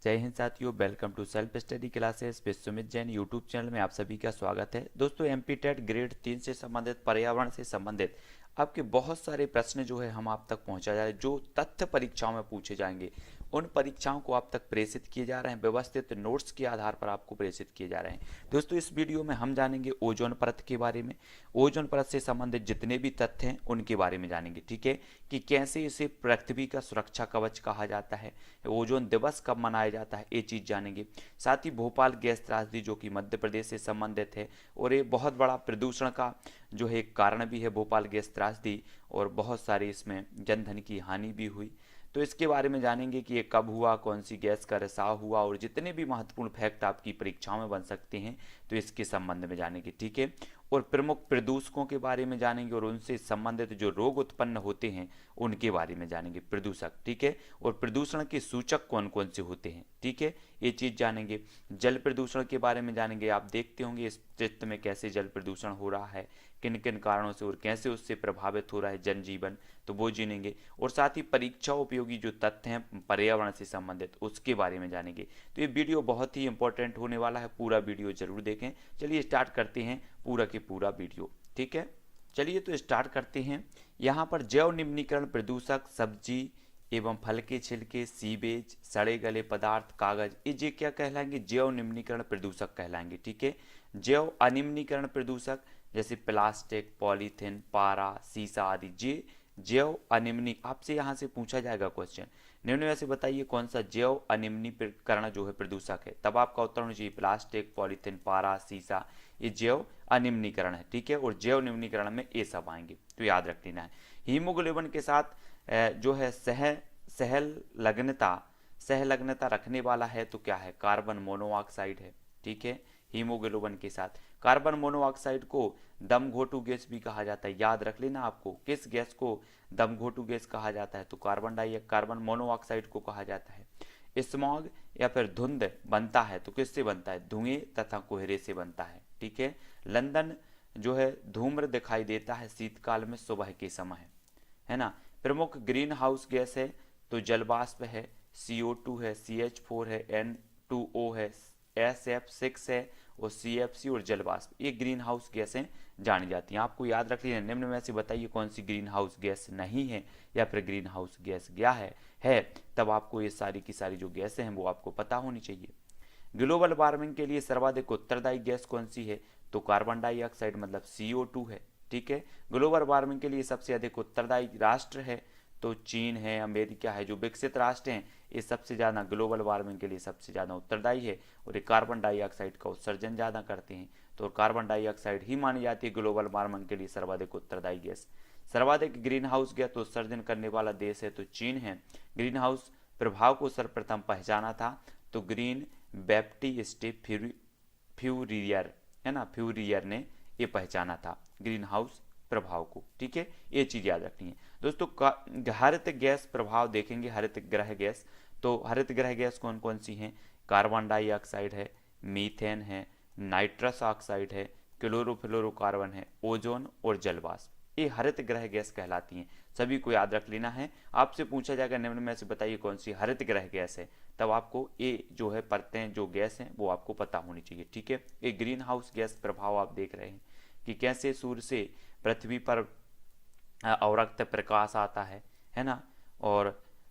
जय हिंद साथियों, welcome to self study classes with Sumit Jain YouTube channel में आप सभी का स्वागत है। दोस्तों, एमपी टेट ग्रेड 3 से संबंधित, पर्यावरण से संबंधित आपके बहुत सारे प्रश्न जो है हम आप तक पहुंचा जा रहे हैं, जो तथ्य परीक्षाओं में पूछे जाएंगे। उन परीक्षाओं को आप तक प्रेषित किए जा रहे हैं, व्यवस्थित नोट्स के आधार पर आपको प्रेषित किए जा रहे हैं। दोस्तों, इस वीडियो में हम जानेंगे ओजोन परत के बारे में। ओजोन परत से संबंधित जितने भी तथ्य हैं उनके बारे में जानेंगे, ठीक है, कि कैसे इसे पृथ्वी का सुरक्षा कवच कहा जाता है, ओजोन दिवस कब मनाया जाता है, ये चीज़ जानेंगे। साथ ही भोपाल गैस त्रासदी जो कि मध्य प्रदेश से संबंधित है, और ये बहुत बड़ा प्रदूषण का जो है एक कारण भी है भोपाल गैस त्रासदी, और बहुत सारी इसमें जनधन की हानि भी हुई। तो इसके बारे में जानेंगे कि ये कब हुआ, कौन सी गैस का रिसाव हुआ, और जितने भी महत्वपूर्ण फैक्ट आपकी परीक्षाओं में बन सकते हैं तो इसके संबंध में जानेंगे, ठीक है। और प्रमुख प्रदूषकों के बारे में जानेंगे, और उनसे संबंधित जो रोग उत्पन्न होते हैं उनके बारे में जानेंगे, प्रदूषक, ठीक है। और प्रदूषण के सूचक कौन कौन से होते हैं, ठीक है, ये चीज़ जानेंगे। जल प्रदूषण के बारे में जानेंगे। आप देखते होंगे इस चित्र में कैसे जल प्रदूषण हो रहा है, किन किन कारणों से, और कैसे उससे प्रभावित हो रहा है जनजीवन, तो वो जानेंगे। और साथ ही परीक्षा उपयोगी जो तथ्य हैं पर्यावरण से संबंधित, उसके बारे में जानेंगे। तो ये वीडियो बहुत ही इंपॉर्टेंट होने वाला है, पूरा वीडियो जरूर देखें। चलिए स्टार्ट करते हैं पूरा के पूरा वीडियो, ठीक है। चलिए तो स्टार्ट करते हैं। यहाँ पर जैव निम्नीकरण प्रदूषक सब्जी एवं फल के छिलके, सीवेज, सड़े गले पदार्थ, कागज, ये क्या कहलाएंगे? जैव निम्नीकरण प्रदूषक कहलाएंगे, ठीक है। जैव अनिम्नीकरण प्रदूषक जैसे प्लास्टिक, पॉलीथीन, पारा, शीशा आदि, ये जैव अनिम्नी, आपसे यहाँ से पूछा जाएगा क्वेश्चन, निम्न में से बताइए कौन सा जैव अनिम्नीकरण जो है प्रदूषक है, तब आपका उत्तर होना चाहिए प्लास्टिक, पॉलीथीन, पारा, शीशा, ये जैव अनिम्नीकरण है, ठीक है। और जैव निम्नीकरण में ये सब आएंगे, तो याद रख लेना है। हीमोग्लोबिन के साथ जो है सहलग्नता रखने वाला है तो क्या है? कार्बन मोनोऑक्साइड है, ठीक है। हीमोग्लोबिन के साथ कार्बन मोनोऑक्साइड को दमघोटू गैस भी कहा जाता है, याद रख लेना आपको। किस गैस को दमघोटू गैस कहा जाता है? तो कार्बन मोनोऑक्साइड को कहा जाता है। स्मॉग या फिर धुंध बनता है तो किससे बनता है? धुएं तथा कोहरे से बनता है, ठीक है। लंदन जो है धूम्र दिखाई देता है शीतकाल में सुबह के समय, है ना। प्रमुख ग्रीन हाउस गैस है तो जलवाष्प है, CO2 है, CH4 है, N2O है, SF6 है, और CFC और जलवाष्प, ये ग्रीन हाउस गैसें जानी जाती हैं। आपको याद रख लीजिए, निम्न में से बताइए कौन सी ग्रीन हाउस गैस नहीं है, या फिर ग्रीन हाउस गैस क्या है, तब आपको ये सारी की सारी जो गैसें हैं वो आपको पता होनी चाहिए। ग्लोबल वार्मिंग के लिए सर्वाधिक उत्तरदायी गैस कौन सी है? तो कार्बन डाइऑक्साइड मतलब CO2 है, ठीक है। ग्लोबल वार्मिंग के लिए सबसे अधिक उत्तरदायी राष्ट्र है तो चीन है, अमेरिका है, जो विकसित राष्ट्र हैं ये सबसे ज़्यादा ग्लोबल वार्मिंग के लिए सबसे ज़्यादा उत्तरदायी है, और ये कार्बन डाइऑक्साइड का उत्सर्जन ज़्यादा करते हैं। तो कार्बन डाइऑक्साइड ही मानी जाती है ग्लोबल वार्मिंग के लिए सर्वाधिक उत्तरदायी गैस। सर्वाधिक ग्रीन हाउस गैस उत्सर्जन करने वाला देश है तो चीन है। ग्रीन हाउस प्रभाव को सर्वप्रथम पहचाना था तो ग्रीन बैप्टिस्ट फ्यूरियर, है ना, फ्यूरियर ने ये पहचाना था ग्रीन हाउस प्रभाव को, ठीक है। ये चीज याद रखनी है दोस्तों। हरित गैस प्रभाव देखेंगे, हरित ग्रह गैस, तो हरित ग्रह गैस कौन कौन सी हैं? कार्बन डाइऑक्साइड है, मीथेन है, नाइट्रस ऑक्साइड है, क्लोरोफ्लोरोकार्बन है, ओजोन और जलवाष्प, ये हरित ग्रह गैस कहलाती हैं। सभी को याद रख लेना है। आपसे पूछा जाएगा निम्न में से बताइए कौन सी हरित ग्रह गैस है, तब आपको ये जो है परतें जो गैस हैं वो आपको पता होनी चाहिए, ठीक है। ये ग्रीन हाउस गैस प्रभाव आप देख रहे हैं कि कैसे सूर्य से पृथ्वी पर अवरक्त प्रकाश आता है ना। और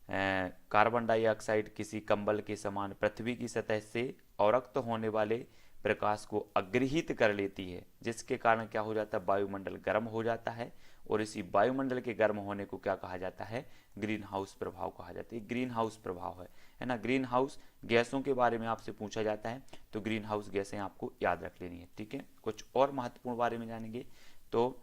कार्बन डाइऑक्साइड किसी कंबल के समान पृथ्वी की सतह से अवरक्त होने वाले प्रकाश को अग्रहित कर लेती है, जिसके कारण क्या हो जाता है? वायुमंडल गर्म हो जाता है, और इसी वायुमंडल के गर्म होने को क्या कहा जाता है? ग्रीन हाउस प्रभाव कहा जाता है। ग्रीन हाउस प्रभाव है ना। ग्रीन हाउस गैसों के बारे में आपसे पूछा जाता है तो ग्रीन हाउस गैसें आपको याद रख लेनी है, ठीक है। कुछ और महत्वपूर्ण बारे में जानेंगे तो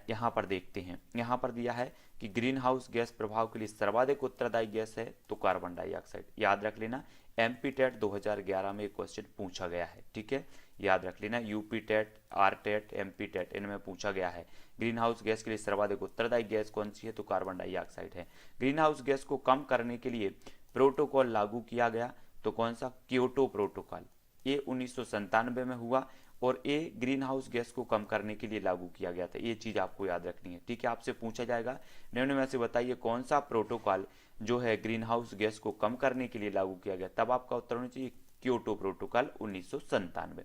यहाँ पर देखते हैं। यहाँ पर दिया है कि ग्रीन हाउस गैस प्रभाव के लिए सर्वाधिक उत्तरदायी गैस है तो कार्बन डाइऑक्साइड, याद रख लेना। एमपी टेट 2011 में क्वेश्चन पूछा गया है, ठीक है, याद रख लेना। UP TET, R TET, MP TET, इनमें पूछा गया है ग्रीन हाउस गैस के लिए सर्वाधिक उत्तरदायी गैस कौन सी है, तो कार्बन डाइऑक्साइड है। ग्रीन हाउस गैस को कम करने के लिए प्रोटोकॉल लागू किया गया तो कौन सा? क्योटो प्रोटोकॉल, ये 1997 में हुआ, और ए ग्रीन हाउस गैस को कम करने के लिए लागू किया गया था। ये चीज आपको याद रखनी है, ठीक है। आपसे पूछा जाएगा निम्न में से बताइए कौन सा प्रोटोकॉल जो है ग्रीन हाउस गैस को कम करने के लिए लागू किया गया, तब आपका उत्तर होना चाहिए क्योटो प्रोटोकॉल 1997।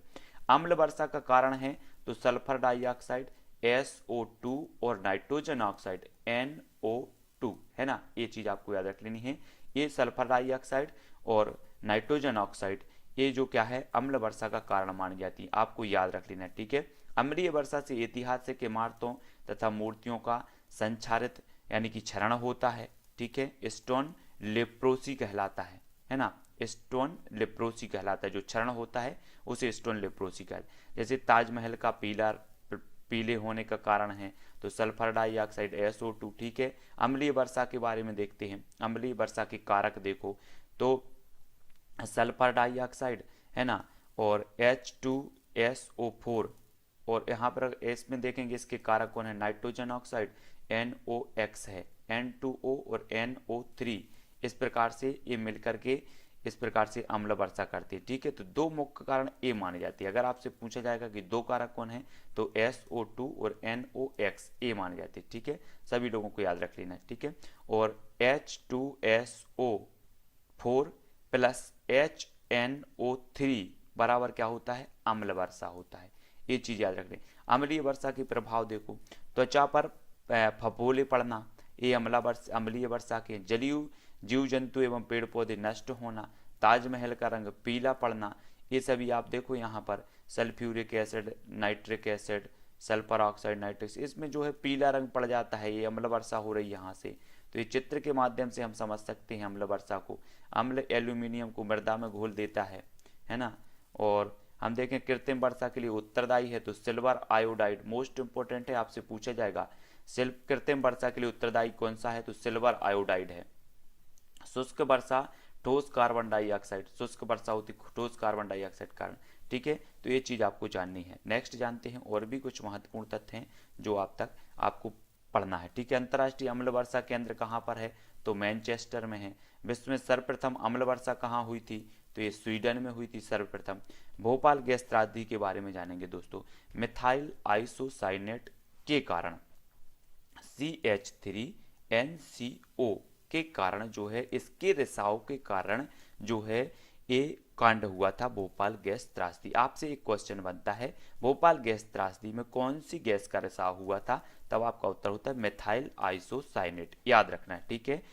अम्ल वर्षा का कारण है तो सल्फर डाइऑक्साइड SO2 और नाइट्रोजन ऑक्साइड NO2, है ना। ये चीज आपको याद रख लेनी है। ये सल्फर डाइऑक्साइड और नाइट्रोजन ऑक्साइड ये जो क्या है अम्ल वर्षा का कारण मानी जाती है, आपको याद रख लेना है, ठीक है। अम्लीय वर्षा से ऐतिहासिक इमारतों तथा मूर्तियों का संक्षारित यानी कि क्षरण होता है, ठीक है। स्टोन लेप्रोसी कहलाता है ना। स्टोन लेप्रोसी कहलाता है, जो क्षरण होता है उसे स्टोन लेप्रोसी कहलाता है। जैसे ताजमहल का पीले होने का कारण है तो सल्फर डाइऑक्साइड SO2, ठीक है। अम्लीय वर्षा के बारे में देखते हैं। अम्लीय वर्षा के कारक देखो तो सल्फर डाइऑक्साइड, है ना, और H2SO4, और यहाँ पर एस में देखेंगे इसके कारक कौन है, नाइट्रोजन ऑक्साइड NOx है, N2O और NO3। इस प्रकार से ये मिलकर के इस प्रकार से अम्ल वर्षा करती है, ठीक है। तो दो मुख्य कारण ए माने जाती है। अगर आपसे पूछा जाएगा कि दो कारक कौन है तो SO2 और NOx ए माने जाते हैं, ठीक है। सभी लोगों को याद रख लेना है, ठीक है। और H2SO4 प्लस HNO3 बराबर क्या होता है, अम्ल वर्षा होता है। ये चीज याद रख लें। अम्लीय वर्षा के प्रभाव देखो, त्वचा पर फफोले पड़ना, ये अम्लीय वर्षा के। जलीय जीव जंतु एवं पेड़ पौधे नष्ट होना, ताजमहल का रंग पीला पड़ना, ये सभी आप देखो यहाँ पर sulphuric acid, nitric acid, sulphur oxide, nitric, इसमें जो है पीला रंग पड़ जाता है, ये अम्ल वर्षा हो रही है यहाँ से। तो ये चित्र के माध्यम से हम समझ सकते हैं अम्ल वर्षा को। अम्ल एल्यूमिनियम को मृदा में घोल देता है ना। और हम देखें कृत्रिम वर्षा के लिए उत्तरदायी है तो सिल्वर आयोडाइड मोस्ट इंपोर्टेंट है, आपसे पूछा जाएगा कृत्रिम वर्षा के लिए उत्तरदायी कौन सा है तो सिल्वर आयोडाइड है। शुष्क वर्षा ठोस कार्बन डाइऑक्साइड, शुष्क वर्षा होती ठोस कार्बन डाइऑक्साइड कारण, ठीक है। तो ये चीज आपको जाननी है। नेक्स्ट जानते हैं और भी कुछ महत्वपूर्ण तथ्य हैं जो आपको पढ़ना है, ठीक है। अंतर्राष्ट्रीय अम्ल वर्षा केंद्र कहाँ पर है तो मैनचेस्टर में है। विश्व में सर्वप्रथम अम्ल वर्षा कहाँ हुई थी तो ये स्वीडन में हुई थी सर्वप्रथम। भोपाल गैस त्रासदी के बारे में जानेंगे दोस्तों। मिथाइल आइसोसाइनेट के कारण CH3NCO के कारण जो है, इसके रिसाव के कारण जो है ये कांड हुआ था भोपाल गैस त्रासदी। आपसे एक क्वेश्चन बनता है भोपाल गैस त्रासदी में कौन सी गैस का रिसाव हुआ था, तब आपका उत्तर होता है मिथाइल आइसोसाइनेट, याद रखना है, ठीक है।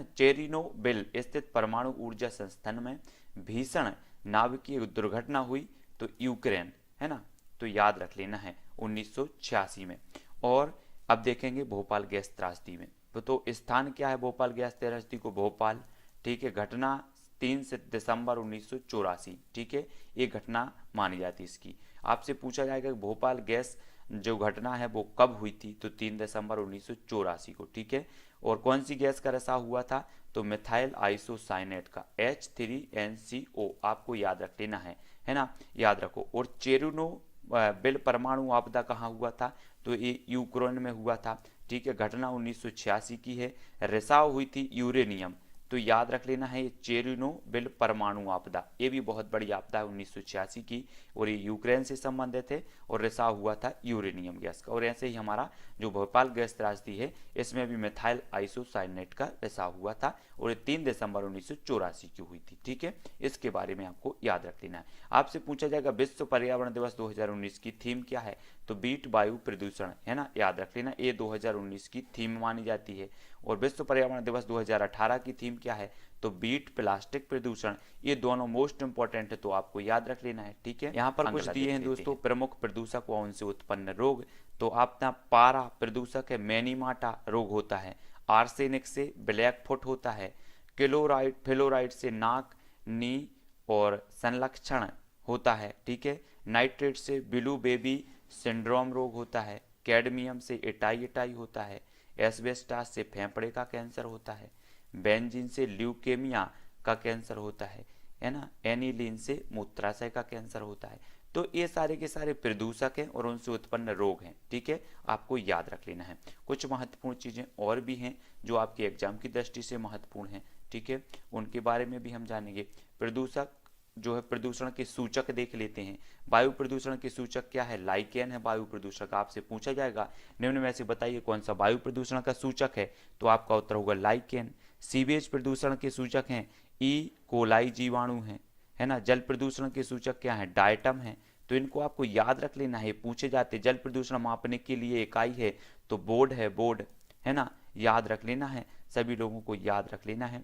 चेरिनोबिल स्थित परमाणु ऊर्जा संस्थान में भीषण नाभिकीय दुर्घटना हुई तो यूक्रेन, है ना, तो याद रख लेना है 1986 में। और अब देखेंगे भोपाल गैस त्रासदी में तो स्थान क्या है भोपाल गैस त्रासदी को, भोपाल, ठीक है। घटना 3 दिसंबर 1984, ठीक है, ये घटना मानी जाती है इसकी। आपसे पूछा जाएगा कि भोपाल गैस जो घटना है वो कब हुई थी तो 3 दिसंबर 1984 को, ठीक है। और कौन सी गैस का रिसाव हुआ था तो मिथाइल आइसोसाइनेट का H3NCO, आपको याद रख लेना है ना, याद रखो। और चेरुनोबिल परमाणु आपदा कहाँ हुआ था तो ये यूक्रेन में हुआ था, ठीक है। घटना 1986 की है, रिसाव हुई थी यूरेनियम, तो याद रख लेना है ये चेरिनोबिल परमाणु आपदा, ये भी बहुत बड़ी आपदा है 1986 की, और ये यूक्रेन से संबंधित है और रिसाव हुआ था यूरेनियम गैस का। और ऐसे ही हमारा जो भोपाल गैस त्रासदी है इसमें भी मिथाइल आइसोसाइनेट का रिसाव हुआ था और ये 3 दिसंबर 1984 की हुई थी, ठीक है। इसके बारे में आपको याद रख लेना है। आपसे पूछा जाएगा विश्व पर्यावरण दिवस 2019 की थीम क्या है तो बीट वायु प्रदूषण, है ना, याद रख लेना, ये 2019 की थीम मानी जाती है। और विश्व पर्यावरण दिवस 2018 की थीम क्या है तो बीट प्लास्टिक प्रदूषण, ये दोनों मोस्ट इंपॉर्टेंट है तो आपको याद रख लेना है, ठीक है। यहाँ पर कुछ दिए हैं दोस्तों, प्रमुख प्रदूषक व उनसे उत्पन्न रोग, तो आपका पारा प्रदूषक है मैनीमाटा रोग होता है, आर्सेनिक से ब्लैक फुट होता है, फ्लोराइड से नाक, नी और संलक्षण होता है, ठीक है। नाइट्रेट से ब्लू बेबी सिंड्रोम रोग होता है, कैडमियम से एटाई होता है, एस्बेस्टास से फेफड़े का कैंसर होता है, बेंजीन से ल्यूकेमिया का कैंसर होता है ना, एनिलीन से मूत्राशय का कैंसर होता है। तो ये सारे के सारे प्रदूषक हैं और उनसे उत्पन्न रोग हैं, ठीक है, आपको याद रख लेना है। कुछ महत्वपूर्ण चीजें और भी हैं जो आपके एग्जाम की दृष्टि से महत्वपूर्ण हैं, ठीक है, उनके बारे में भी हम जानेंगे। प्रदूषक जो है प्रदूषण के सूचक देख लेते हैं। वायु प्रदूषण के सूचक क्या है? लाइकेन है वायु प्रदूषण का। आपसे पूछा जाएगा निम्न में से बताइए कौन सा वायु प्रदूषण का सूचक है, तो आपका उत्तर होगा लाइकेन। सीवेज प्रदूषण के सूचक हैं ई कोलाई जीवाणु है ना। जल प्रदूषण के सूचक क्या है? डायटम है। तो इनको आपको याद रख लेना है, पूछे जाते। जल प्रदूषण मापने के लिए इकाई है तो बोर्ड है, बोर्ड है ना, याद रख लेना है, सभी लोगों को याद रख लेना है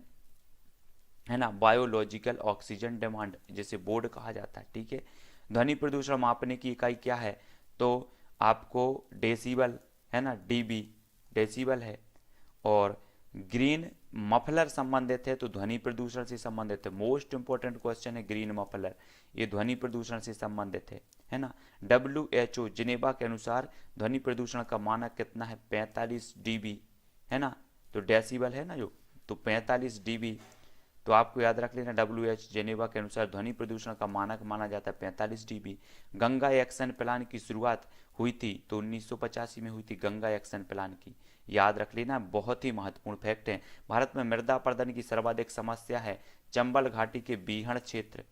ना। बायोलॉजिकल ऑक्सीजन डिमांड जिसे बोर्ड कहा जाता है, ठीक है। ध्वनि प्रदूषण मापने की इकाई क्या है? तो आपको डेसिबल है ना, डीबी डेसिबल है। और ग्रीन मफलर संबंधित है तो ध्वनि प्रदूषण से संबंधित है। मोस्ट इंपॉर्टेंट क्वेश्चन है ग्रीन मफलर, ये ध्वनि प्रदूषण से संबंधित है ना। WHO जिनेवा के अनुसार ध्वनि प्रदूषण का मानक कितना है? 45 dB है ना। तो डेसिबल है ना जो, तो 45 dB। तो आपको याद रख लेना WHO जेनेवा के अनुसार ध्वनि प्रदूषण का मानक माना जाता है 45 dB। गंगा एक्शन प्लान की शुरुआत हुई थी तो 1985 में हुई थी गंगा एक्शन प्लान की, याद रख लेना, बहुत ही महत्वपूर्ण फैक्ट है। भारत में मृदा अपरदन की सर्वाधिक समस्या है चंबल घाटी के बीहड़ क्षेत्र,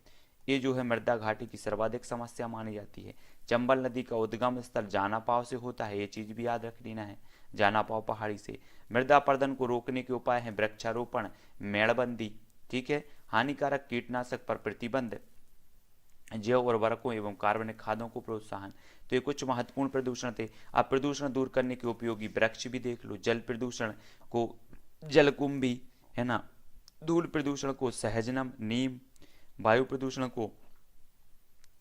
ये जो है मृदा घाटी की सर्वाधिक समस्या मानी जाती है। चंबल नदी का उद्गम स्थल जानापाव से होता है, ये चीज भी याद रख लेना है, जानापाव पहाड़ी से। मृदा अपरदन को रोकने के उपाय हैं वृक्षारोपण, मेड़बंदी, ठीक है, हानिकारक कीटनाशक पर प्रतिबंध, जैव उर्वरकों एवं कार्बनिक खादों को प्रोत्साहन। तो ये कुछ महत्वपूर्ण प्रदूषण थे। आप प्रदूषण दूर करने के उपयोगी वृक्ष भी देख लो। जल प्रदूषण को जलकुंभी है ना, धूल प्रदूषण को सहजनम नीम, वायु प्रदूषण को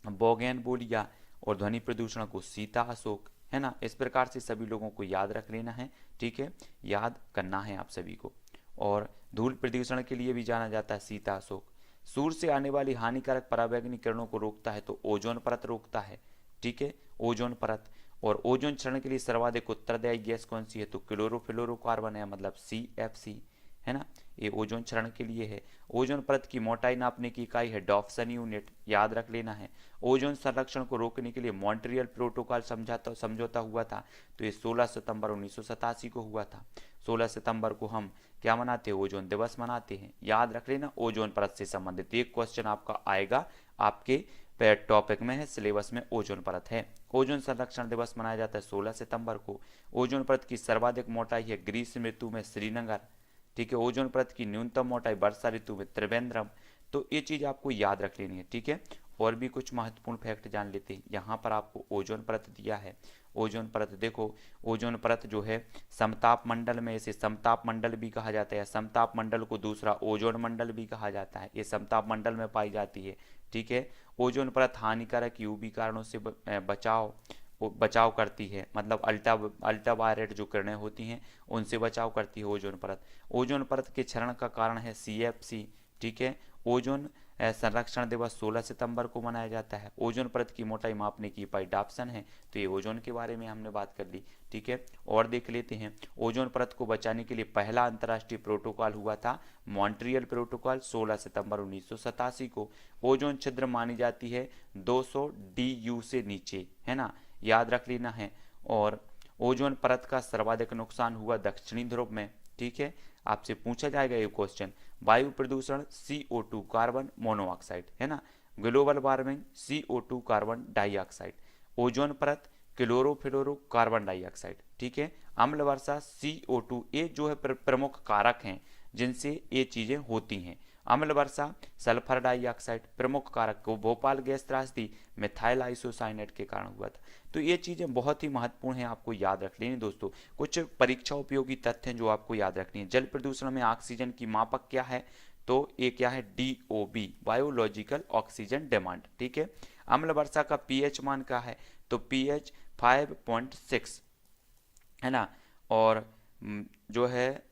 बोगेनवेलिया और ध्वनि प्रदूषण को सीता अशोक, है ना। इस प्रकार से सभी लोगों को याद रख लेना है, ठीक है, याद करना है आप सभी को। और धूल प्रदूषण के लिए भी जाना जाता है सीता अशोक। सूर्य से आने वाली हानिकारक पराबैंगनी किरणों को रोकता है तो ओजोन परत रोकता है, ठीक है, ओजोन परत। और ओजोन क्षरण के लिए सर्वाधिक उत्तरदायी गैस कौन सी है? तो क्लोरोफ्लोरोकार्बन है, मतलब CFC, है ना, ये ओजोन क्षरण के लिए है। ओजोन परत की मोटाई नापने की इकाई है डॉप्सन यूनिट, याद रख लेना है। ओजोन संरक्षण को रोकने के लिए मॉन्ट्रियल प्रोटोकॉल समझौता हुआ था, तो ये 16 सितंबर 1987 को हुआ था। 16 सितंबर को हम क्या मनाते हैं? ओजोन दिवस मनाते हैं, याद रख लेना। ओजोन परत से संबंधित एक क्वेश्चन आपका आएगा, आपके टॉपिक में है, सिलेबस में ओजोन परत है। ओजोन संरक्षण दिवस मनाया जाता है 16 सितंबर को। ओजोन परत की सर्वाधिक मोटाई है ग्रीष्म ऋतु में श्रीनगर, ठीक है। ओजोन परत की न्यूनतम मोटाई वर्षा ऋतु में त्रिवेंद्रम। तो ये चीज आपको याद रख लेनी है, ठीक है। और भी कुछ महत्वपूर्ण फैक्ट जान लेते हैं। यहाँ पर आपको ओजोन परत दिया है। ओजोन परत देखो, ओजोन परत जो है समताप मंडल में, इसे समताप मंडल भी कहा जाता है। समताप मंडल को दूसरा ओजोन मंडल भी कहा जाता है, ये समताप मंडल में पाई जाती है, ठीक है। ओजोन परत हानिकारक यूवी कारणों से बचाव करती है, मतलब अल्ट्रावायलेट जो किरणें होती हैं उनसे बचाव करती है ओजोन परत। ओजोन परत के क्षरण का कारण है CFC, ठीक है। ओजोन संरक्षण दिवस 16 सितंबर को मनाया जाता है। ओजोन परत की मोटाई मापने की इकाई डाप्सन है, तो ये ओजोन के बारे में हमने बात कर ली, ठीक है। और देख लेते हैं, ओजोन परत को बचाने के लिए पहला अंतर्राष्ट्रीय प्रोटोकॉल हुआ था मॉन्ट्रियल प्रोटोकॉल 16 सितंबर 1987 को। ओजोन छिद्र मानी जाती है 200 DU से नीचे, है ना, याद रख लेना है। और ओजोन परत का सर्वाधिक नुकसान हुआ दक्षिणी ध्रुव में, ठीक है, आपसे पूछा जाएगा ये क्वेश्चन। वायु प्रदूषण CO2 कार्बन मोनोऑक्साइड, है ना। Global warming CO2 carbon dioxide. Ozone परत क्लोरोफ्लोरो कार्बन डाइऑक्साइड, ठीक है। अम्ल वर्षा CO2, ये जो है प्रमुख कारक हैं जिनसे ये चीजें होती हैं। अम्ल वर्षा, सल्फर डाइऑक्साइड प्रमुख कारक को, भोपाल गैस त्रासदी मिथाइल आइसोसाइनेट के कारण हुआ था। तो ये चीजें बहुत ही महत्वपूर्ण हैं, आपको याद रख लेनी दोस्तों। कुछ परीक्षा उपयोगी तथ्य हैं जो आपको याद रखनी है। जल प्रदूषण में ऑक्सीजन की मापक क्या है? तो ये क्या है? DOB, बायोलॉजिकल ऑक्सीजन डिमांड, ठीक है। अम्ल वर्षा का pH मान क्या है? तो pH 5.6, है ना। और जो है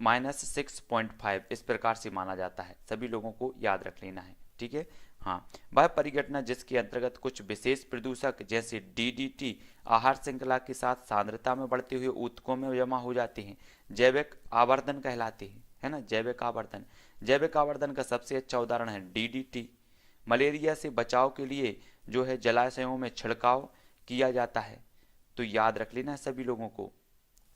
-6.5, इस प्रकार से माना जाता है, सभी लोगों को याद रख लेना है, ठीक है। हाँ, वह परिघटना जिसके अंतर्गत कुछ विशेष प्रदूषक जैसे DDT आहार श्रृंखला के साथ सांद्रता में बढ़ते हुए ऊतकों में जमा हो जाते हैं, जैविक आवर्धन कहलाते हैं, है ना, जैविक आवर्धन। जैविक आवर्धन का सबसे अच्छा उदाहरण है DDT। मलेरिया से बचाव के लिए जो है जलाशयों में छिड़काव किया जाता है, तो याद रख लेना सभी लोगों को।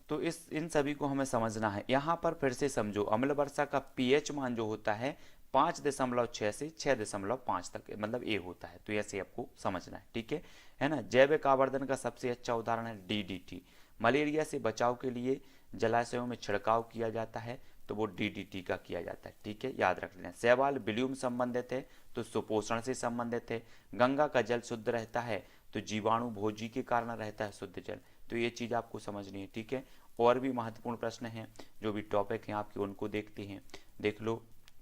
तो इन सभी को हमें समझना है। यहाँ पर फिर से समझो, अम्ल वर्षा का पीएच मान जो होता है 5.6 से 6.5 तक मतलब ए होता है, तो ऐसे आपको समझना है, ठीक है ना। जैविक आवर्धन का सबसे अच्छा उदाहरण है डीडीटी। मलेरिया से बचाव के लिए जलाशयों में छिड़काव किया जाता है, तो वो डीडीटी का किया जाता है, ठीक है, याद रख लेना। शैवाल विल्यूम संबंधित है तो सुपोषण से संबंधित है। गंगा का जल शुद्ध रहता है तो जीवाणु भोजी के कारण रहता है शुद्ध जल, तो ये चीज़ आपको समझनी है, ठीक है। और भी महत्वपूर्ण प्रश्न हैं, जो भी टॉपिक हैं आपके उनको देखते हैं। देख लो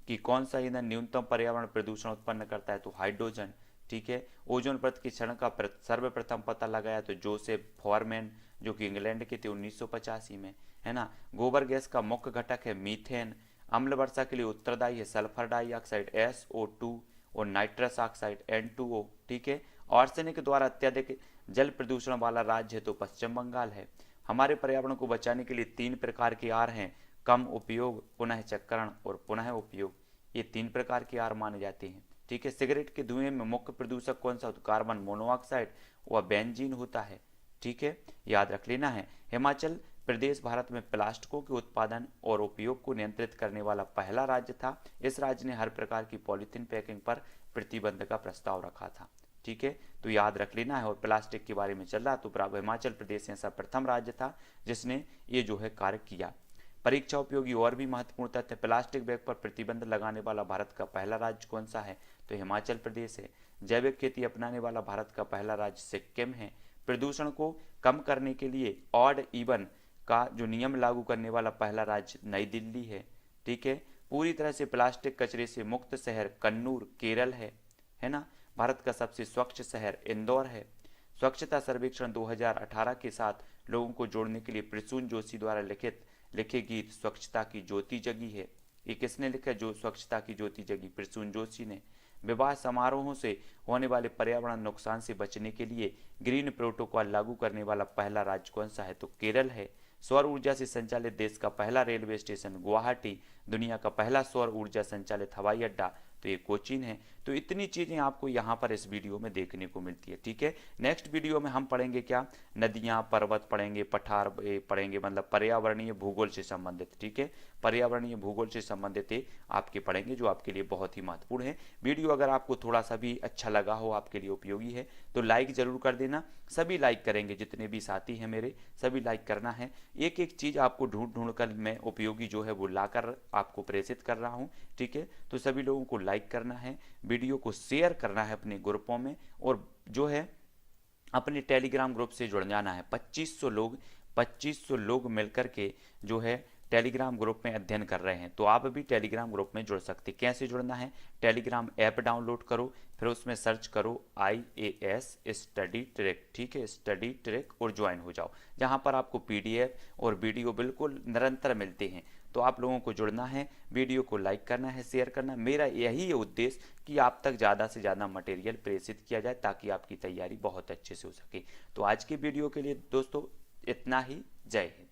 कि कौन सा ईंधन न्यूनतम पर्यावरण प्रदूषण उत्पन्न करता है, तो हाइड्रोजन, ठीक है। ओजोन परत की क्षरण का सर्वप्रथम पता लगाया तो जोसेफ फॉरमैन, जो कि इंग्लैंड के थे 1985 में, है ना। गोबर गैस का मुख्य घटक है मीथेन। अम्ल वर्षा के लिए उत्तरदायी है सल्फर डाइऑक्साइड SO2 और नाइट्रस ऑक्साइड N2O, ठीक है। आर्सेनिक द्वारा अत्यधिक जल प्रदूषण वाला राज्य है तो पश्चिम बंगाल है। हमारे पर्यावरण को बचाने के लिए 3 प्रकार के आर हैं, कम उपयोग, पुनः चक्रण और पुनः उपयोग। ये 3 प्रकार के आर माने जाते हैं, ठीक है। सिगरेट के धुएं में मुख्य प्रदूषक कौन सा होता है, कार्बन मोनोऑक्साइड व बेंजीन होता है, ठीक है, याद रख लेना है। हिमाचल प्रदेश भारत में प्लास्टिकों के उत्पादन और उपयोग को नियंत्रित करने वाला पहला राज्य था। इस राज्य ने हर प्रकार की पॉलीथीन पैकिंग पर प्रतिबंध का प्रस्ताव रखा था, ठीक है, तो याद रख लेना है। और प्लास्टिक के बारे में चल रहा तो हिमाचल प्रदेश ऐसा प्रथम राज्य था जिसने ये जो है कार्य किया। परीक्षा उपयोगी और भी महत्वपूर्ण तथ्य, प्लास्टिक बैग पर प्रतिबंध लगाने वाला भारत का पहला राज्य कौन सा है, तो हिमाचल प्रदेश है। जैविक खेती अपनाने वाला भारत का पहला राज्य सिक्किम है। प्रदूषण को कम करने के लिए ऑड इवन का जो नियम लागू करने वाला पहला राज्य नई दिल्ली है, ठीक है। पूरी तरह से प्लास्टिक कचरे से मुक्त शहर कन्नूर केरल है ना। भारत का सबसे स्वच्छ शहर इंदौर है। स्वच्छता सर्वेक्षण 2018 के साथ लोगों को जोड़ने के लिए प्रसून जोशी द्वारा लिखे गीत स्वच्छता की ज्योति जगी है। ये किसने लिखा, जो स्वच्छता की ज्योति जगी, प्रसून जोशी ने। विवाह समारोहों से होने वाले पर्यावरण नुकसान से बचने के लिए ग्रीन प्रोटोकॉल लागू करने वाला पहला राज्य कौन सा है, तो केरल है। सौर ऊर्जा से संचालित देश का पहला रेलवे स्टेशन गुवाहाटी। दुनिया का पहला सौर ऊर्जा संचालित हवाई अड्डा, तो ये कोचीन है। तो इतनी चीज़ें आपको यहाँ पर इस वीडियो में देखने को मिलती है, ठीक है। नेक्स्ट वीडियो में हम पढ़ेंगे क्या, नदियाँ पर्वत पढ़ेंगे, पठार पढ़ेंगे, मतलब पर्यावरणीय भूगोल से संबंधित, ठीक है, पर्यावरणीय भूगोल से संबंधित आपके पढ़ेंगे, जो आपके लिए बहुत ही महत्वपूर्ण है। वीडियो अगर आपको थोड़ा सा भी अच्छा लगा हो, आपके लिए उपयोगी है, तो लाइक जरूर कर देना। सभी लाइक करेंगे, जितने भी साथी हैं मेरे, सभी लाइक करना है। एक एक चीज़ आपको ढूंढ कर मैं उपयोगी जो है वो लाकर आपको प्रेषित कर रहा हूँ, ठीक है। तो सभी लोगों को लाइक करना है, वीडियो को शेयर करना है अपने ग्रुपों में, और जो है अपने टेलीग्राम ग्रुप से जुड़ जाना है। 2500 लोग मिलकर के जो है टेलीग्राम ग्रुप में अध्ययन कर रहे हैं, तो आप भी टेलीग्राम ग्रुप में जुड़ सकते। कैसे जुड़ना है, टेलीग्राम ऐप डाउनलोड करो, फिर उसमें सर्च करो IAS स्टडी ट्रैक, ठीक है, स्टडी ट्रैक, और ज्वाइन हो जाओ, जहां पर आपको PDF और वीडियो बिल्कुल निरंतर मिलते हैं। तो आप लोगों को जुड़ना है, वीडियो को लाइक करना है, शेयर करना। मेरा यही उद्देश्य कि आप तक ज़्यादा से ज़्यादा मटेरियल प्रेषित किया जाए, ताकि आपकी तैयारी बहुत अच्छे से हो सके। तो आज की वीडियो के लिए दोस्तों इतना ही। जय हिंद।